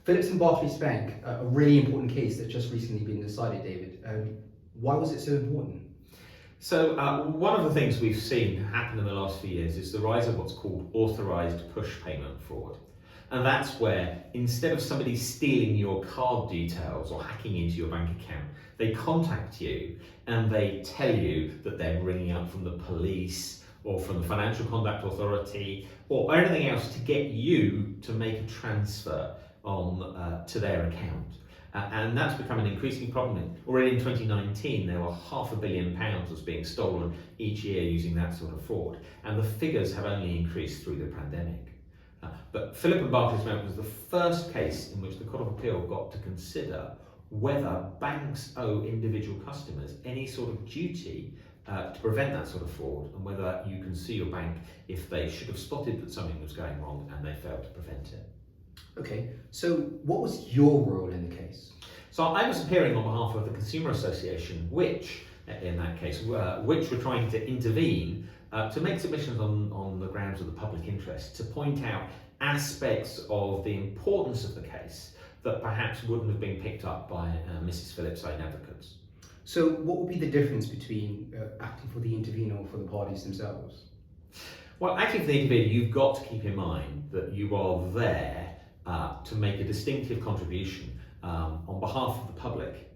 Phillips and Barclays Bank, a really important case that's just recently been decided, David. Why was it so important? So one of the things we've seen happen in the last few years is the rise of what's called authorised push payment fraud. And that's where instead of somebody stealing your card details or hacking into your bank account, they contact you and they tell you that they're ringing up from the police or from the Financial Conduct Authority or anything else to get you to make a transfer to their account. And that's become an increasing problem. Already in 2019, there were £500 million was being stolen each year using that sort of fraud. And the figures have only increased through the pandemic. But Philip and Barclays Bank was the first case in which the Court of Appeal got to consider whether banks owe individual customers any sort of duty to prevent that sort of fraud, and whether you can sue your bank if they should have spotted that something was going wrong and they failed to prevent it. Okay, so what was your role in the case? So I was appearing on behalf of the Consumer Association, which, in that case, which were trying to intervene to make submissions on the grounds of the public interest, to point out aspects of the importance of the case that perhaps wouldn't have been picked up by Mrs. Phillips' own advocates. So what would be the difference between acting for the intervener or for the parties themselves? Well, acting for the intervener, you've got to keep in mind that you are there to make a distinctive contribution on behalf of the public.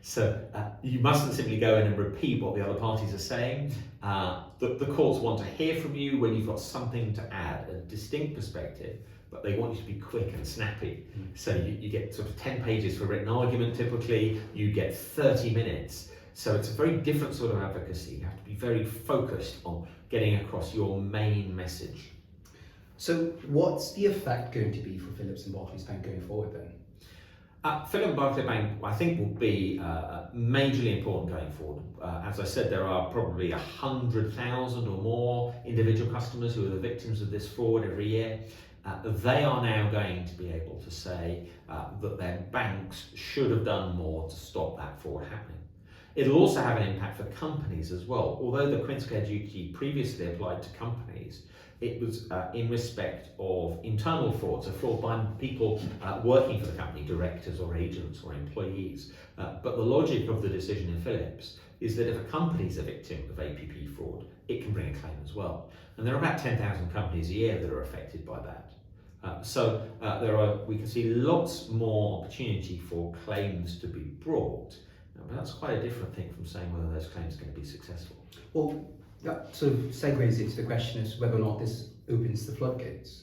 So you mustn't simply go in and repeat what the other parties are saying. The courts want to hear from you when you've got something to add, a distinct perspective, but they want you to be quick and snappy. So you get sort of 10 pages for written argument typically, you get 30 minutes. So it's a very different sort of advocacy. You have to be very focused on getting across your main message. So what's the effect going to be for Phillips and Barclays Bank going forward then? Philip and Barclays Bank, I think, will be majorly important going forward. As I said, there are probably 100,000 or more individual customers who are the victims of this fraud every year. They are now going to be able to say that their banks should have done more to stop that fraud happening. It'll also have an impact for companies as well. Although the quid care duty previously applied to companies, it was in respect of internal fraud, so fraud by people working for the company, directors or agents or employees. But the logic of the decision in Phillips is that if a company is a victim of APP fraud, it can bring a claim as well. And there are about 10,000 companies a year that are affected by that. We can see lots more opportunity for claims to be brought. But that's quite a different thing from saying whether those claims are going to be successful. Well, that sort of segues into the question as to whether or not this opens the floodgates.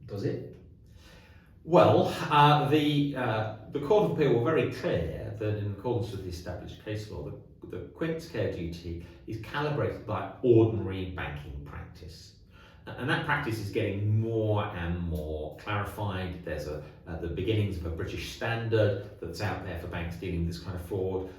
Does it? Well, the Court of Appeal were very clear that in accordance with the established case law, the quid care duty is calibrated by ordinary banking practice. And that practice is getting more and more clarified. There's the beginnings of a British standard that's out there for banks dealing with this kind of fraud.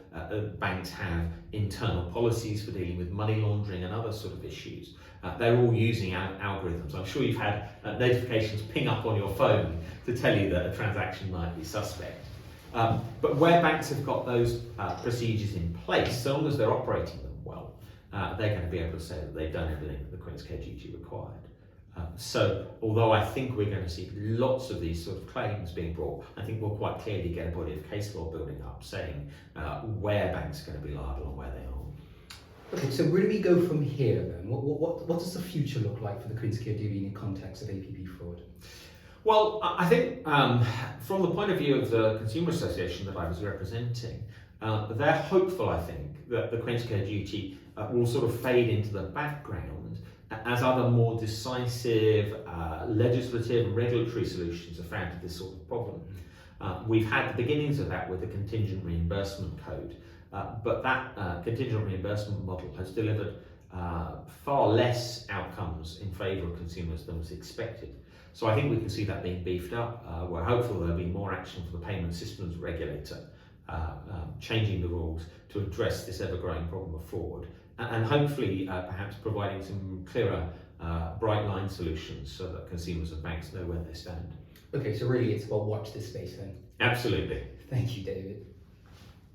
Banks have internal policies for dealing with money laundering and other sort of issues. They're all using algorithms. I'm sure you've had notifications ping up on your phone to tell you that a transaction might be suspect. But where banks have got those procedures in place, so long as they're operating them well, they're going to be able to say that they've done everything that the quid care duty required. So although I think we're going to see lots of these sort of claims being brought, I think we'll quite clearly get a body of case law building up saying where banks are going to be liable and where they aren't. Okay, so where do we go from here then? What does the future look like for the quid care duty in the context of APP fraud? Well, I think from the point of view of the Consumer Association that I was representing, they're hopeful, I think, that the quid care duty will sort of fade into the background as other more decisive legislative and regulatory solutions are found to this sort of problem. We've had the beginnings of that with the contingent reimbursement code, but that contingent reimbursement model has delivered far less outcomes in favour of consumers than was expected. So I think we can see that being beefed up. We're hopeful there'll be more action for the payment systems regulator, changing the rules to address this ever-growing problem of fraud, and hopefully perhaps providing some clearer bright line solutions so that consumers and banks know where they stand. Okay, so really it's about watch this space then. Absolutely. Thank you, David.